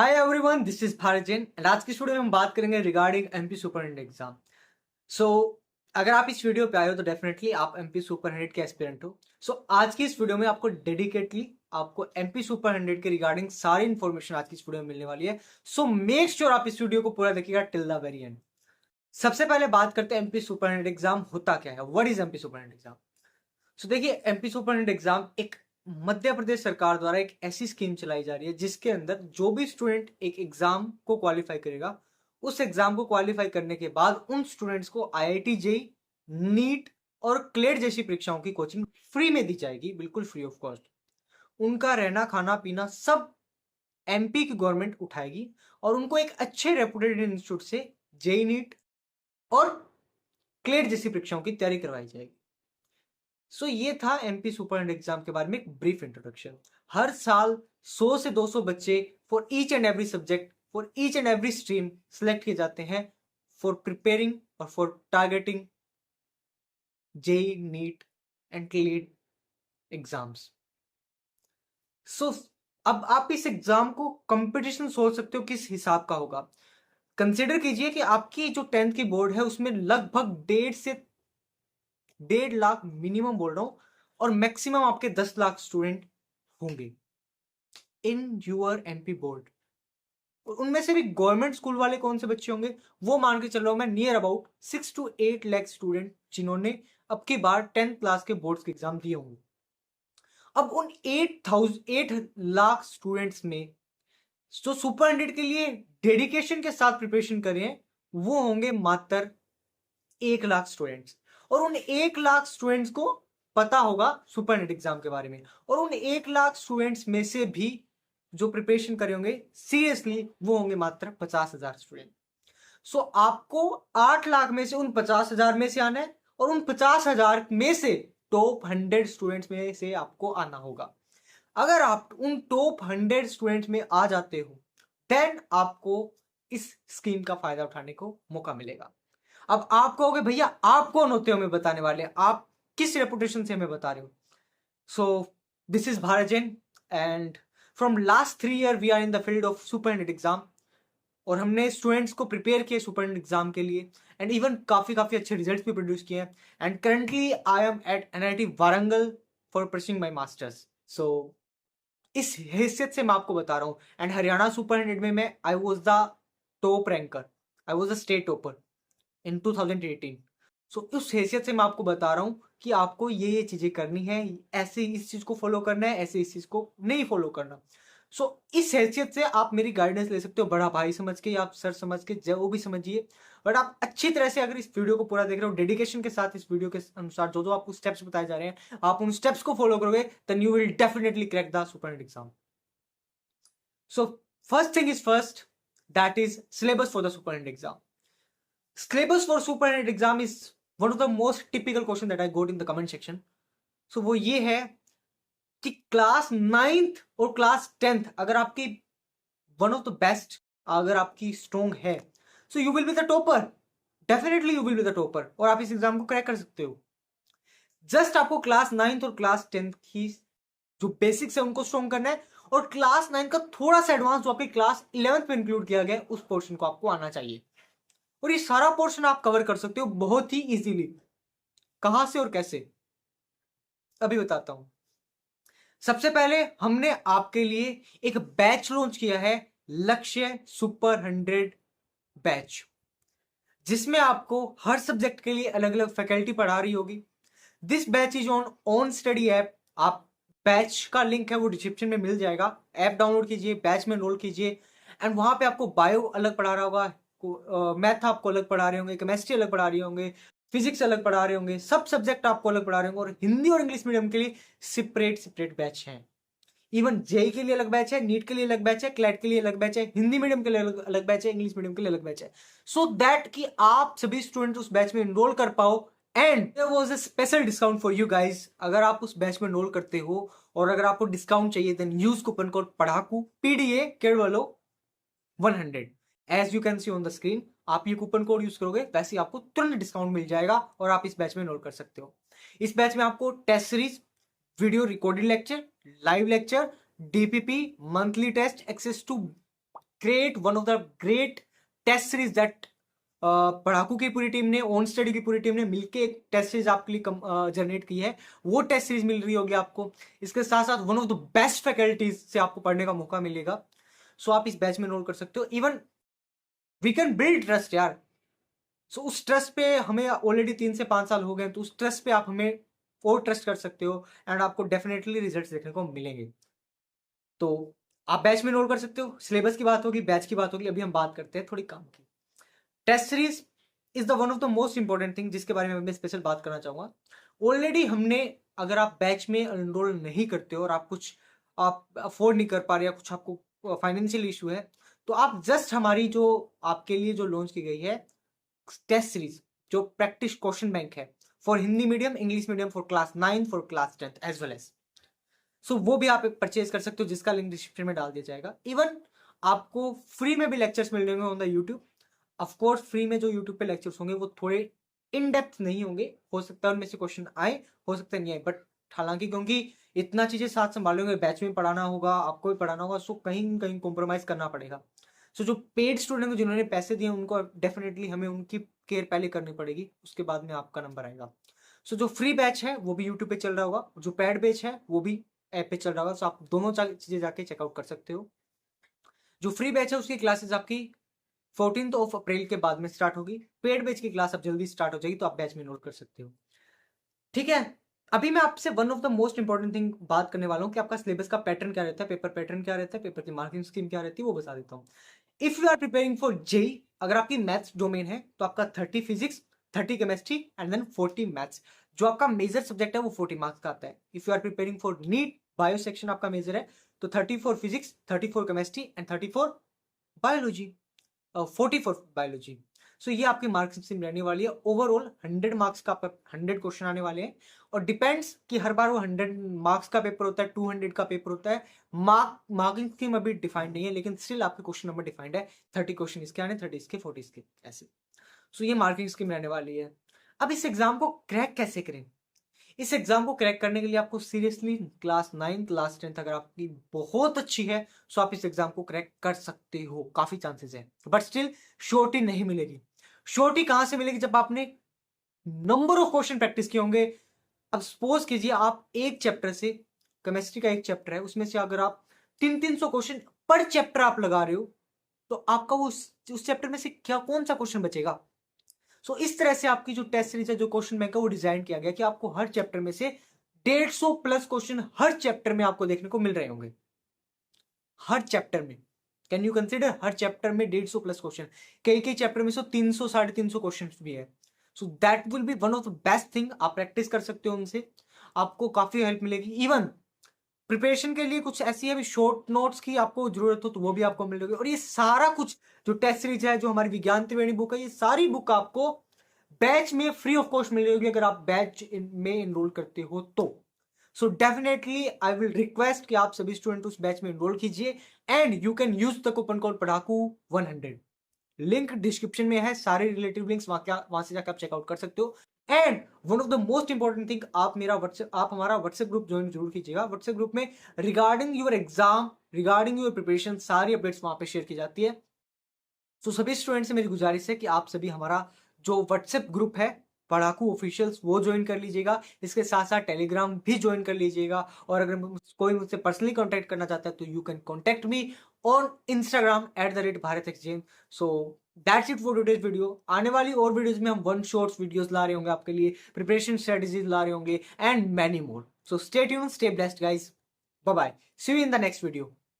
Hi everyone, this is Bharjan and आज की video में हम बात करेंगे regarding MP superintendent exam. So अगर आप इस वीडियो पे आए हो तो डेफिनेटली आप एमपी सुपरिटेंडेंट के एस्पिरेंट हो। सो आज की इस वीडियो में आपको डेडिकेटली आपको एमपी सुपरिटेंडेंट के रिगार्डिंग सारी इन्फॉर्मेशन आज की इस वीडियो में मिलने वाली है। सो मेक श्योर आप इस वीडियो को पूरा देखिएगा टिल द वेरी एंड। सबसे पहले बात करते हैं एमपी सुपरिटेंडेंट एग्जाम होता क्या है, what is MP superintendent exam. So देखिए, एमपी सुपरिटेंडेंट एग्जाम एक मध्य प्रदेश सरकार द्वारा एक ऐसी स्कीम चलाई जा रही है जिसके अंदर जो भी स्टूडेंट एक एग्जाम को क्वालिफाई करेगा, उस एग्जाम को क्वालिफाई करने के बाद उन स्टूडेंट्स को आईआईटी जेई, नीट और क्लेट जैसी परीक्षाओं की कोचिंग फ्री में दी जाएगी, बिल्कुल फ्री ऑफ कॉस्ट। उनका रहना खाना पीना सब एमपी की गवर्नमेंट उठाएगी और उनको एक अच्छे रेपुटेड इंस्टीट्यूट से जेई, नीट और क्लेट जैसी परीक्षाओं की तैयारी करवाई जाएगी। सो ये था एमपी सुपरिटेंडेंट एग्जाम के बारे में एक ब्रीफ इंट्रोडक्शन। हर साल 100 से 200 बच्चे for each and every subject, for each and every stream select किए जाते हैं फॉर प्रिपेयरिंग और for targeting JEE, NEET and CLAT exams. So अब आप इस एग्जाम को कंपटीशन सोच सकते हो किस हिसाब का होगा। कंसिडर कीजिए कि आपकी जो 10th की बोर्ड है उसमें लगभग 1.5 लाख मिनिमम बोल रहा हूं और मैक्सिमम आपके 10 लाख स्टूडेंट होंगे इन यूर एमपी बोर्ड। उनमें से भी गवर्नमेंट स्कूल वाले कौन से बच्चे होंगे वो मान के चल रहा हूं मैं, near about 6 to 8 lakh student जिन्होंने अब की बार 10th क्लास के बोर्ड्स के एग्जाम दिए होंगे। अब उन 8 लाख स्टूडेंट्स में जो सुपरिटेंडेंट के लिए डेडिकेशन के साथ प्रिपरेशन कर रहे हैं वो होंगे मात्र 1 लाख स्टूडेंट्स। और उन 1 लाख स्टूडेंट्स को पता होगा सुपरिटेंडेंट एग्जाम के बारे में, और उन 1 लाख स्टूडेंट्स में से भी जो प्रिपरेशन करे होंगे सीरियसली वो होंगे मात्र 50,000 स्टूडेंट। सो आपको 8 लाख में से उन 50,000 में से आना है और उन 50,000 में से टॉप 100 स्टूडेंट्स में से आपको आना होगा। अगर आप उन टॉप 100 स्टूडेंट्स में आ जाते हो देन आपको इस स्कीम का फायदा उठाने को मौका मिलेगा। अब आप कहोगे भैया आप कौन होते हो हमें बताने वाले, आप किस रेपुटेशन से हमें बता रहे हो। So this is Bharjan and from last 3 year we are in the field of superintendent exam और हमने स्टूडेंट्स को प्रिपेयर किए सुपरिटेंडेंट एग्जाम के लिए एंड इवन काफी अच्छे रिजल्ट्स भी प्रोड्यूस किए हैं। And currently I am at NIT Warangal for pursuing my masters. So इस हैसियत से मैं आपको बता रहा हूं एंड हरियाणा सुपरिटेंडेंट में मैं I was the top ranker, I was the state topper in 2018। सो उस हैसियत से मैं आपको बता रहा हूं कि आपको ये चीजें करनी है, ऐसे इस चीज को फॉलो करना है, ऐसे इस चीज को नहीं फॉलो करना। सो इस हैसियत से आप मेरी गाइडेंस ले सकते हो, बड़ा भाई समझ के या आप सर समझ के, जो भी समझिए, बट आप अच्छी तरह से अगर इस वीडियो को पूरा देख रहे हो डेडिकेशन के साथ, इस वीडियो के अनुसार जो आपको स्टेप्स बताए जा रहे हैं आप उन स्टेप्स को फॉलो करोगे then you will definitely crack the superintendent exam. So first thing is first, that is syllabus for the superintendent exam. Syllabus for superintendent exam is one of the most typical question that I got in the comment section. So वो ये है कि class 9th और class 10th अगर आपकी one of the best, अगर आपकी strong है, so you will be the topper, definitely you will be the topper और आप इस एग्जाम को क्रैक कर सकते हो। जस्ट आपको क्लास 9th और क्लास 10th की जो बेसिक्स है उनको स्ट्रॉन्ग करना है और क्लास 9 का थोड़ा सा एडवांस जो आपकी क्लास 11th में इंक्लूड किया गया उस पोर्शन को आपको आना चाहिए और ये सारा पोर्शन आप कवर कर सकते हो बहुत ही इजीली। कहां से और कैसे, अभी बताता हूं। सबसे पहले हमने आपके लिए एक बैच लॉन्च किया है, लक्ष्य सुपर 100 बैच, जिसमें आपको हर सब्जेक्ट के लिए अलग अलग फैकल्टी पढ़ा रही होगी। This batch is on study app. आप बैच का लिंक है वो डिस्क्रिप्शन में मिल जाएगा, ऐप डाउनलोड कीजिए, बैच में एनरोल कीजिए एंड वहां पे आपको बायो अलग पढ़ा रहा होगा, मैथ आपको अलग पढ़ा रहे होंगे, केमिस्ट्री अलग पढ़ा रहे होंगे, फिजिक्स अलग पढ़ा रहे होंगे, सब सब्जेक्ट आपको अलग पढ़ा रहे होंगे और हिंदी और इंग्लिश मीडियम के लिए सेपरेट बैच हैं। इवन जेई के लिए अलग बैच है, नीट के लिए अलग बैच है, क्लैट के लिए अलग बैच है, हिंदी मीडियम के लिए अलग बैच है, इंग्लिश मीडियम के लिए अलग बैच है, सो दैट कि आप सभी स्टूडेंट उस बैच में एनरोल कर पाओ। And there was a special discount for you guys. अगर आप उस बैच में एनरोल करते हो और अगर आपको डिस्काउंट चाहिए then use coupon code Padhaku PDA केवल 100 as you can see on the screen. आप ये कूपन कोड यूज करोगे वैसे आपको तुरंत डिस्काउंट मिल जाएगा और आप इस बैच में एनरोल कर सकते हो। इस बैच में आपको test series, video recorded lecture, live lecture, DPP, monthly test, access to create one of the great test series that Padhaku की पूरी टीम ने, ऑन स्टडी की पूरी टीम ने मिलके एक टेस्ट सीरीज आपके लिए जनरेट की है। वो टेस्ट सीरीज मिल रही होगी आपको। इसके साथ साथ one of the best faculties से आपको पढ़ने का मौका मिलेगा। सो आप इस बैच में एनरोल कर सकते हो। Even we can build trust यार। सो उस ट्रस्ट पे हमें ऑलरेडी 3 से 5 साल हो गए, तो उस ट्रस्ट पे आप हमें और ट्रस्ट कर सकते हो एंड आपको डेफिनेटली रिजल्ट देखने को मिलेंगे। तो आप बैच में एनरोल कर सकते हो। सिलेबस की बात होगी, बैच की बात होगी, अभी हम बात करते हैं थोड़ी काम की। Test series is the one of the most important thing जिसके बारे में मैं स्पेशल बात करना चाहूंगा। ऑलरेडी हमने, अगर आप बैच में एनरोल नहीं करते हो और आप कुछ आप अफोर्ड नहीं कर पा रहे या कुछ आपको फाइनेंशियल इशू है, तो आप जस्ट हमारी जो आपके लिए जो लॉन्च की गई है टेस्ट सीरीज, जो प्रैक्टिस क्वेश्चन बैंक है for Hindi medium, English medium, for class 9, for class 10 as well as, so वो भी आप परचेज कर सकते हो, जिसका लिंक डिस्क्रिप्शन में डाल दिया जाएगा। इवन आपको फ्री में भी लेक्चर्स मिल जाएंगे on the YouTube. Of course free में जो यूट्यूब पे लेक्चर्स होंगे वो थोड़े इन डेप्थ नहीं होंगे, हो सकता है उनमें से क्वेश्चन आए, हो सकता है नहीं आए, बट हालांकि क्योंकि इतना चीजें साथ संभालोगे, बैच में पढ़ाना होगा, आपको भी पढ़ाना होगा, सो कहीं न कहीं कॉम्प्रोमाइज करना पड़ेगा। सो जो पेड स्टूडेंट जिन्होंने पैसे दिए उनको डेफिनेटली हमें उनकी केयर पहले करनी पड़ेगी, उसके बाद में आपका नंबर आएगा। सो जो फ्री बैच है वो भी यूट्यूब पे चल रहा होगा, जो पेड बैच है वो भी ऐप पे चल रहा होगा। सो आप दोनों चीजें जाके चेकआउट कर सकते हो। जो फ्री बैच है उसकी क्लासेस आपकी 14 अप्रैल के बाद में स्टार्ट होगी। पेड बैच की क्लास अब जल्दी स्टार्ट हो जाएगी, तो आप बैच में नोट कर सकते हो। ठीक है, अभी मैं आपसे one of the most important thing बात करने वाला हूँ कि आपका सिलेबस का पैटर्न क्या रहता है, पेपर पैटर्न क्या रहता है, पेपर की मार्किंग स्कीम क्या रहती है, वो बता देता हूँ। If you are preparing for JEE, अगर आपकी मैथ्स डोमेन है तो आपका 30 physics, 30 chemistry and then 40 maths. जो आपका मेजर सब्जेक्ट है वो 40 मार्क्स का आता है। If you are preparing for NEET, bio section आपका मेजर है, तो 34 physics, 34 chemistry and 34 biology, 44 biology. So ये आपकी मार्क्स स्कीम रहने वाली है। ओवरऑल 100 मार्क्स का 100 क्वेश्चन आने वाले हैं, और डिपेंड्स कि हर बार वो 100 मार्क्स का पेपर होता है, 200 का पेपर होता है। मार्किंग स्कीम अभी डिफाइंड नहीं है, लेकिन स्टिल आपके क्वेश्चन नंबर डिफाइंड है। 30 क्वेश्चन इसके आने, 30 इसके, 40 इसके, ऐसे। सो ये मार्किंग स्कीम रहने वाली है। अब इस एग्जाम को क्रैक कैसे करें? इस एग्जाम को क्रैक करने के लिए आपको सीरियसली क्लास 9, क्लास 10 अगर आपकी बहुत अच्छी है, सो आप इस एग्जाम को क्रैक कर सकते हो, काफी चांसेस है, बट स्टिल श्योरिटी नहीं मिलेगी। श्योरिटी कहां से मिलेगी? जब आपने नंबर ऑफ क्वेश्चन प्रैक्टिस किए होंगे। अब सपोज कीजिए आप एक चैप्टर से, केमिस्ट्री का एक चैप्टर है, उसमें से अगर आप 300 क्वेश्चन पर चैप्टर आप लगा रहे हो, तो आपका वो उस चैप्टर में से क्या कौन सा क्वेश्चन बचेगा? सो इस तरह से आपकी जो टेस्ट सीरीज है, जो क्वेश्चन बैंक है, वो डिजाइन किया गया कि आपको हर चैप्टर में से 150 प्लस क्वेश्चन हर चैप्टर में आपको देखने को मिल रहे होंगे। हर चैप्टर में, can you consider, her chapter में 150 प्लस क्वेश्चन। कई कई चैप्टर में 300, 350 क्वेश्चन भी है। So that will be one of the best thing. आप प्रैक्टिस कर सकते हो उनसे, आपको काफी हेल्प मिलेगी। इवन प्रिपरेशन के लिए कुछ ऐसी है शॉर्ट नोट्स की आपको जरूरत हो, तो वो भी आपको मिल जाएगी। और ये सारा कुछ जो टेस्ट सीरीज है, जो हमारी विज्ञान त्रिवेणी बुक है, ये सारी बुक आपको बैच में फ्री ऑफ कॉस्ट मिल जाएगी अगर आप बैच में एनरोल करते हो तो। So definitely I will request कि आप सभी स्टूडेंट उस बैच में एनरोल कीजिए, and you can use the coupon code Padhaku 100। Link description में है, सारे रिलेटिव लिंक्स वहां से जाकर आप चेकआउट कर सकते हो। And one of the most important thing, आप हमारा व्हाट्सएप ग्रुप ज्वाइन जरूर कीजिएगा। व्हाट्सएप ग्रुप में regarding your exam, regarding your preparation, सारी अपडेट्स वहां पे शेयर की जाती है। सो सभी स्टूडेंट से मेरी गुजारिश है कि आप सभी हमारा जो व्हाट्सएप ग्रुप है पढ़ाकू ऑफिशियल्स, वो ज्वाइन कर लीजिएगा। इसके साथ साथ टेलीग्राम भी ज्वाइन कर लीजिएगा। और अगर कोई मुझसे पर्सनली कांटेक्ट करना चाहता है तो you can contact me on Instagram @bharatexchange। So that's it for today's video. आने वाली और वीडियोस में हम वन शॉर्ट्स वीडियोस ला रहे होंगे आपके लिए, प्रिपरेशन स्ट्रेटजीज ला रहे होंगे, and many more. So stay tuned, stay blessed guys, bye bye, see you in the next video.